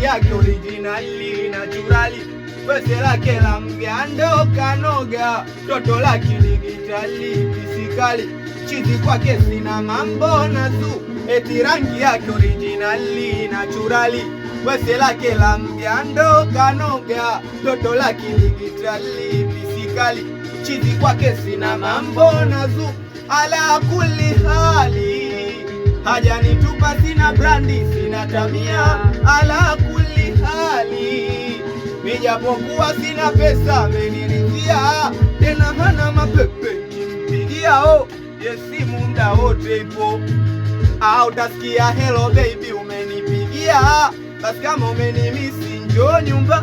yake originali naturali, pese lake la mgando kanoga, toto la kidigitali fisikali, chizi kwake sina mambo nazu, eti rangi yake originali naturali, pese lake la mgando kanoga, toto la kidigitali fisikali, chizi kwake sina mambo nazu. Ala kulli hali hajanitupa, sina brandi, sina tabia. Ala kulli hali nijapokuwa sina pesa, ameniridhia tena hana mapepe, kimpigia simu muda wote ipo. Utasikia hello baby umenipigia, basi kama umenimisi njoo nyumba.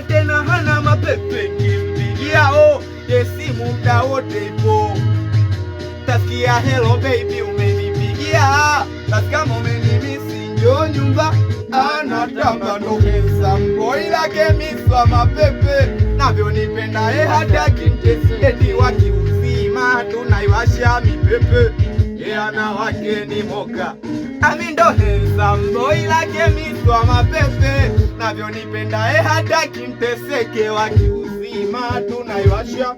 Tena hana mapepe, kimpigia simu muda wote ipo. Utasikia hello baby umenipigia, basi kama umenimisi njoo nyumba. Anatamba ndo handsome boy lake miswa mapepe, navyonipenda hata kintesi, eti wakiuzima tunaiwasha mipepe, ana wake ni moka. Ami ndo handsome boy lake miswa mapepe, navyonipenda hata kinteseke, wakiuzima tunaiwasha,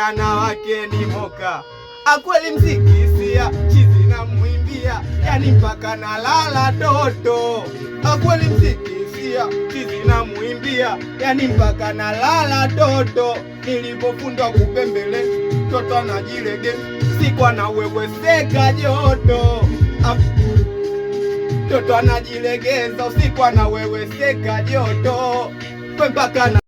ana wake ni moka. Akweli mziki sia chizi na mwimbia, yani mpaka na lala toto. Akweli mziki sia chizi na mwimbia, yani mpaka na lala toto. Nilipofundwa kupembele toto anajilege, sikwa na wewe seka joto. Toto anajilegeza, usikwa na wewe seka joto, mpaka na